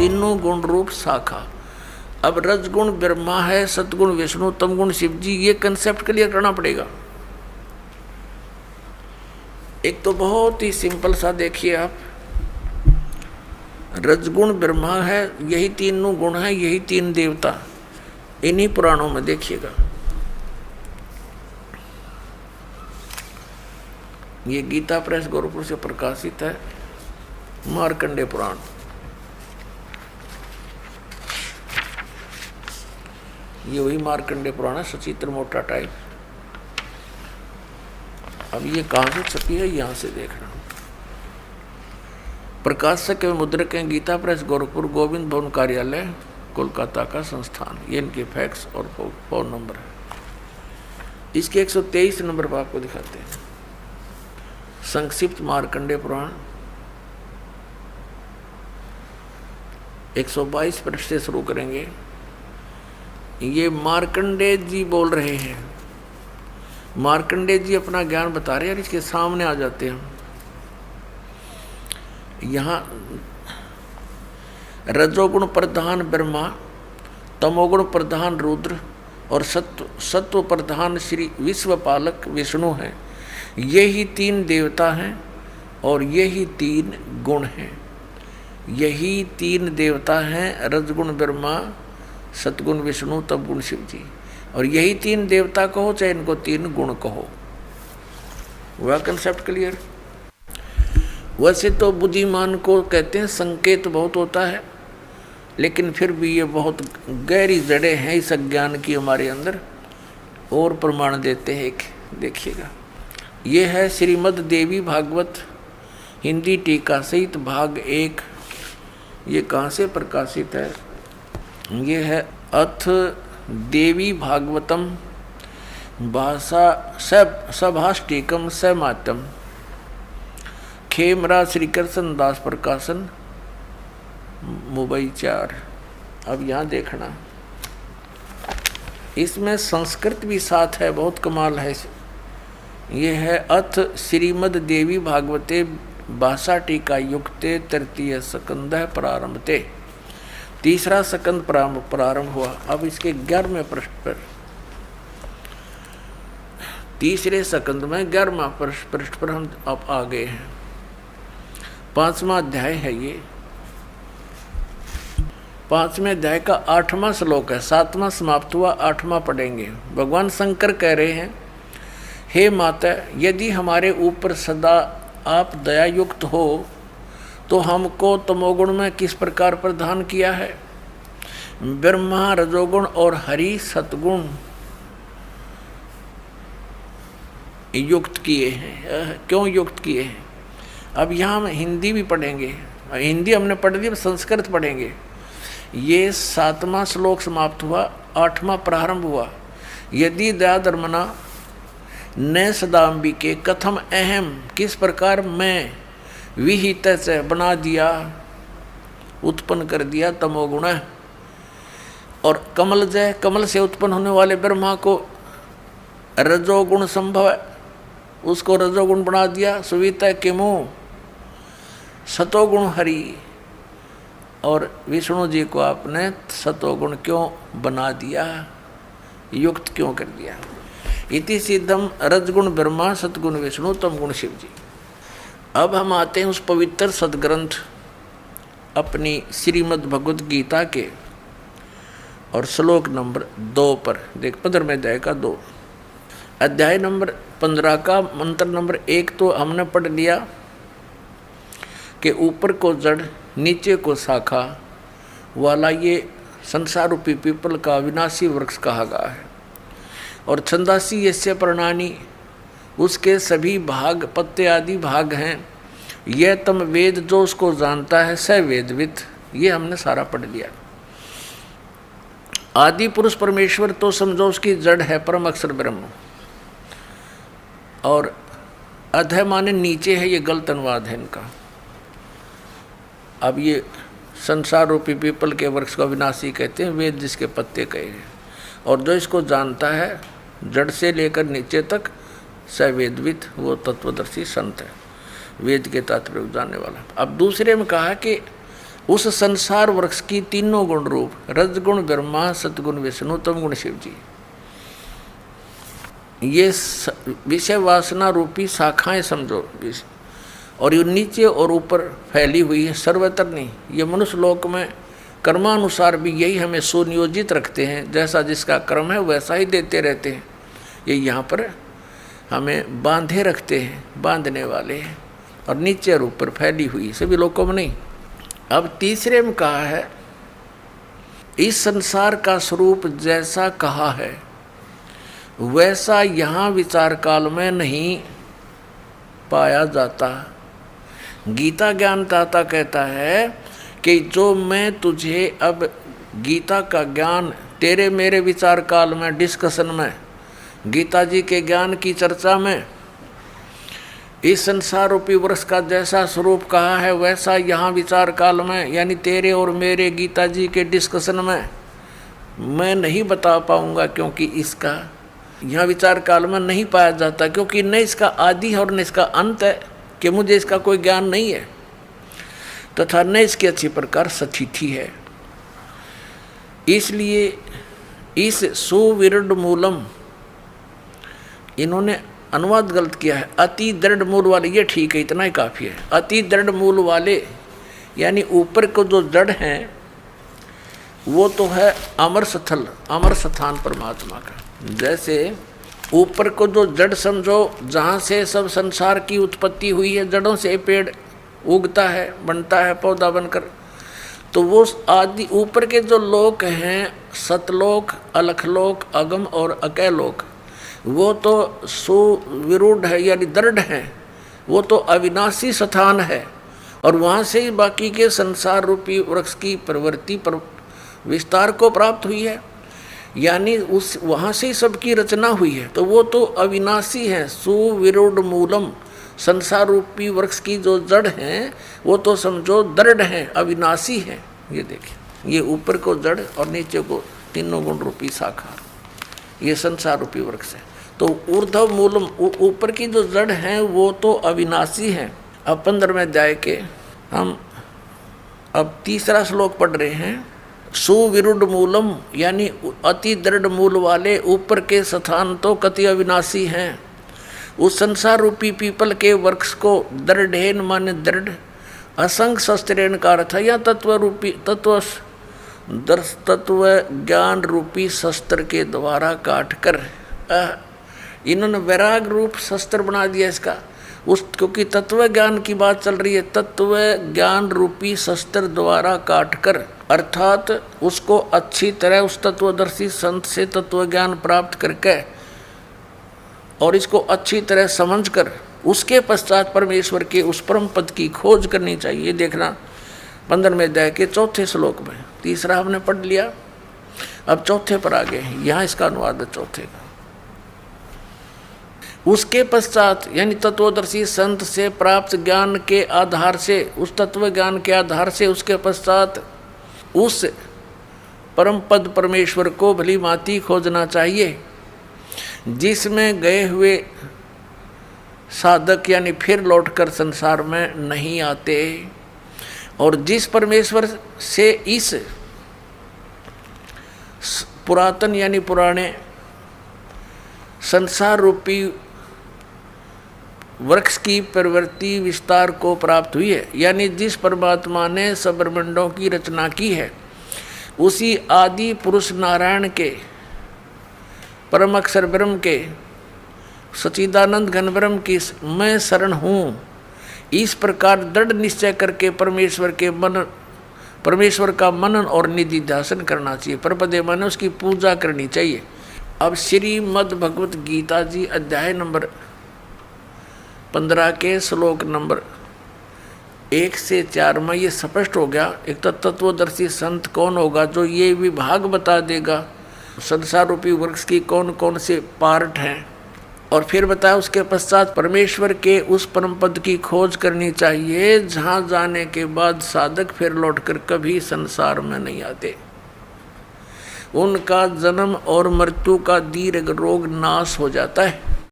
तीनों गुण रूप शाखा। अब रजगुण ब्रह्मा है, सतगुण विष्णु, तमगुण शिव जी, ये कंसेप्ट क्लियर करना पड़ेगा। एक तो बहुत ही सिंपल सा देखिए आप, रजगुण ब्रह्मा है, यही तीनों गुण है, यही तीन देवता, इन्हीं पुराणों में देखिएगा। ये गीता प्रेस गोरखपुर से प्रकाशित है, मार्कंडेय पुराण। ये वही मार्कंडेय पुराण है, सचित्र मोटा टाइप। अब ये कहाँ से छपी है, यहाँ से देखना। प्रकाशक एवं मुद्रक हैं गीता प्रेस गोरखपुर, गोविंद भवन कार्यालय, कोलकाता का संस्थान। ये इनके फैक्स और फोन नंबर है। इसके 123 नंबर पर आपको दिखाते हैं। संक्षिप्त मार्कंडेय पुराण 122 पृष्ठ से शुरू करेंगे। ये मार्कंडेय जी बोल रहे हैं, मार्कंडेय जी अपना ज्ञान बता रहे हैं और इसके सामने आ जाते हैं। यहाँ रजोगुण प्रधान ब्रह्मा, तमोगुण प्रधान रुद्र और सत्व प्रधान श्री विश्वपालक विष्णु हैं। यही तीन देवता हैं और यही तीन गुण हैं। यही तीन देवता हैं, रजगुण ब्रह्मा, सतगुण विष्णु, तमगुण शिव जी। और यही तीन देवता कहो चाहे इनको तीन गुण कहो। वह कंसेप्ट क्लियर। वैसे तो बुद्धिमान को कहते हैं संकेत बहुत होता है, लेकिन फिर भी ये बहुत गहरी जड़ें हैं इस अज्ञान की हमारे अंदर। और प्रमाण देते हैं, एक देखिएगा। ये है श्रीमद् देवी भागवत हिंदी टीका सहित भाग 1। ये कहाँ से प्रकाशित है? ये है अथ देवी भागवतम भाषा सभाष्टिकम समातम, खेमरा श्री कृष्ण दास प्रकाशन, मुंबई 4। अब यहाँ देखना, इसमें संस्कृत भी साथ है, बहुत कमाल है। ये है अथ श्रीमद् देवी भागवते भाषा टीका युक्ते तृतीय स्कंध प्रारंभते। तीसरा स्कंद प्रारंभ हुआ। अब इसके 11वें पृष्ठ पर, तीसरे स्कंद में 11वां पृष्ठ पर हम अब आ गए हैं। 5वां अध्याय है ये। 5वें अध्याय का 8वां श्लोक है। 7वां समाप्त हुआ, 8वां पढ़ेंगे। भगवान शंकर कह रहे हैं, हे माता, यदि हमारे ऊपर सदा आप दयायुक्त हो तो हमको तमोगुण में किस प्रकार प्रदान किया है? ब्रह्मा रजोगुण और हरि सतगुण युक्त किए हैं। क्यों युक्त किए हैं? अब यहाँ हम हिंदी भी पढ़ेंगे। हिंदी हमने पढ़ ली, अब संस्कृत पढ़ेंगे। ये 7वां श्लोक समाप्त हुआ, 8वां प्रारंभ हुआ। यदि दया धर्मना न सदाम्बिके कथम अहम, किस प्रकार मैं विहित से बना दिया, उत्पन्न कर दिया तमोगुण। और कमल जय, कमल से उत्पन्न होने वाले ब्रह्मा को रजोगुण संभव है, उसको रजोगुण बना दिया। सुविता किमु सतोगुण हरि, और विष्णु जी को आपने सतोगुण क्यों बना दिया, युक्त क्यों कर दिया? इति सिद्धम रजगुण ब्रह्मा सतगुण विष्णु तमगुण शिव जी। अब हम आते हैं उस पवित्र सदग्रंथ अपनी श्रीमद् भगवद गीता के और श्लोक नंबर 2 पर देख। 15वें अध्याय का 2, अध्याय नंबर 15 का मंत्र नंबर 1 तो हमने पढ़ लिया कि ऊपर को जड़ नीचे को शाखा वाला ये संसार रूपी पीपल का विनाशी वृक्ष कहा गया है। और छंदासी यस्य प्रणानी, उसके सभी भाग पत्ते आदि भाग हैं। यह तम वेद, जो उसको जानता है, स वेदविद। ये हमने सारा पढ़ लिया। आदि पुरुष परमेश्वर तो समझो उसकी जड़ है, परम अक्षर ब्रह्म। और अधः माने नीचे है, ये गलत अनुवाद है इनका। अब ये संसार रूपी पीपल के वृक्ष को विनाशी कहते हैं, वेद जिसके पत्ते कहे हैं। और जो इसको जानता है जड़ से लेकर नीचे तक, सवेदविद, वो तत्वदर्शी संत है, वेद के तात्पर्य जानने वाला। अब दूसरे में कहा कि उस संसार वृक्ष की तीनों गुण रूप, रजगुण ब्रह्मा, सतगुण विष्णु, तमगुण शिव जी, ये विषय वासना रूपी शाखाएं समझो, और ये नीचे और ऊपर फैली हुई है, सर्वत्र नहीं। ये मनुष्य लोक में कर्मानुसार भी यही हमें सुनियोजित रखते हैं, जैसा जिसका कर्म है वैसा ही देते रहते हैं। ये यहाँ पर हमें बांधे रखते हैं, बांधने वाले हैं, और नीचे और ऊपर फैली हुई, सभी लोगों में नहीं। अब तीसरे में कहा है, इस संसार का स्वरूप जैसा कहा है वैसा यहाँ विचार काल में नहीं पाया जाता। गीता ज्ञानदाता कहता है कि जो मैं तुझे अब गीता का ज्ञान तेरे मेरे विचार काल में, डिस्कशन में, गीता जी के ज्ञान की चर्चा में, इस संसार रूपी वृक्ष का जैसा स्वरूप कहा है वैसा यहाँ विचार काल में, यानी तेरे और मेरे गीता जी के डिस्कशन में मैं नहीं बता पाऊँगा, क्योंकि इसका यहाँ विचार काल में नहीं पाया जाता, क्योंकि न इसका आदि है और न इसका अंत है, कि मुझे इसका कोई ज्ञान नहीं है, तथा न इसकी अच्छी प्रकार सतिथि है। इसलिए इस सुविरुद्ध मूलम, इन्होंने अनुवाद गलत किया है, अति दृढ़ मूल वाले, ये ठीक है, इतना ही काफ़ी है। अति दृढ़ मूल वाले यानी ऊपर को जो जड़ हैं वो तो है अमर स्थल, अमर स्थान परमात्मा का। जैसे ऊपर को जो जड़ समझो, जहाँ से सब संसार की उत्पत्ति हुई है, जड़ों से पेड़ उगता है, बनता है पौधा बनकर, तो वो आदि ऊपर के जो लोक हैं, सतलोक, अलखलोक, अगम और अकैलोक, वो तो सुविरूढ़ है यानी दृढ़ है, वो तो अविनाशी स्थान है, और वहाँ से ही बाकी के संसार रूपी वृक्ष की प्रवृत्ति पर विस्तार को प्राप्त हुई है, यानी उस वहाँ से ही सबकी रचना हुई है, तो वो तो अविनाशी है। सुविरूढ़ मूलम, संसार रूपी वृक्ष की जो जड़ हैं वो तो समझो दृढ़ है, अविनाशी है। ये देखिए, ये ऊपर को जड़ और नीचे को तीनों गुण रूपी शाखा, ये संसार रूपी वृक्ष है। तो ऊर्ध्व मूलम, ऊपर की जो जड़ है वो तो अविनाशी है। अब 15वें अध्याय के हम अब तीसरा श्लोक पढ़ रहे हैं। सुविरुद्ध मूलम यानी अति दृढ़ मूल वाले ऊपर के स्थान तो कति अविनाशी हैं। उस संसार रूपी पीपल के वृक्ष को दृढ़ेन मन दृढ़, असंग शस्त्रेण का अर्थ है या तत्व रूपी तत्व ज्ञान रूपी शस्त्र के द्वारा काट कर, इन्होंने वैराग रूप शस्त्र बना दिया इसका, उस क्योंकि तत्व ज्ञान की बात चल रही है, तत्व ज्ञान रूपी शस्त्र द्वारा काट कर, अर्थात उसको अच्छी तरह उस तत्वदर्शी संत से तत्व ज्ञान प्राप्त करके और इसको अच्छी तरह समझकर उसके पश्चात परमेश्वर के उस परम पद की खोज करनी चाहिए। देखना 15वें अध्याय के 4थे श्लोक में, तीसरा हमने पढ़ लिया, अब 4थे पर आ गए, यहाँ इसका अनुवाद है 4थे का। उसके पश्चात यानी तत्वदर्शी संत से प्राप्त ज्ञान के आधार से, उस तत्व ज्ञान के आधार से उसके पश्चात उस परम पद परमेश्वर को भली माती खोजना चाहिए, जिसमें गए हुए साधक यानी फिर लौटकर संसार में नहीं आते, और जिस परमेश्वर से इस पुरातन यानी पुराने संसार रूपी वृक्ष की प्रवृत्ति विस्तार को प्राप्त हुई है, यानी जिस परमात्मा ने सब ब्रह्मांडों की रचना की है, उसी आदि पुरुष नारायण के परम अक्षर ब्रह्म के सच्चिदानंद घन ब्रह्म की मैं शरण हूँ, इस प्रकार दृढ़ निश्चय करके परमेश्वर का मनन और निधि ध्यान करना चाहिए। परपदे माने उसकी पूजा करनी चाहिए। अब श्रीमद् भगवत गीता जी अध्याय नंबर 15 के श्लोक नंबर 1 से 4 में ये स्पष्ट हो गया। एक तो तत्वदर्शी संत कौन होगा जो ये विभाग बता देगा संसार रूपी वृक्ष की कौन कौन से पार्ट हैं, और फिर बताया उसके पश्चात परमेश्वर के उस परम पद की खोज करनी चाहिए, जहाँ जाने के बाद साधक फिर लौटकर कभी संसार में नहीं आते। उनका जन्म और मृत्यु का दीर्घ रोग नाश हो जाता है।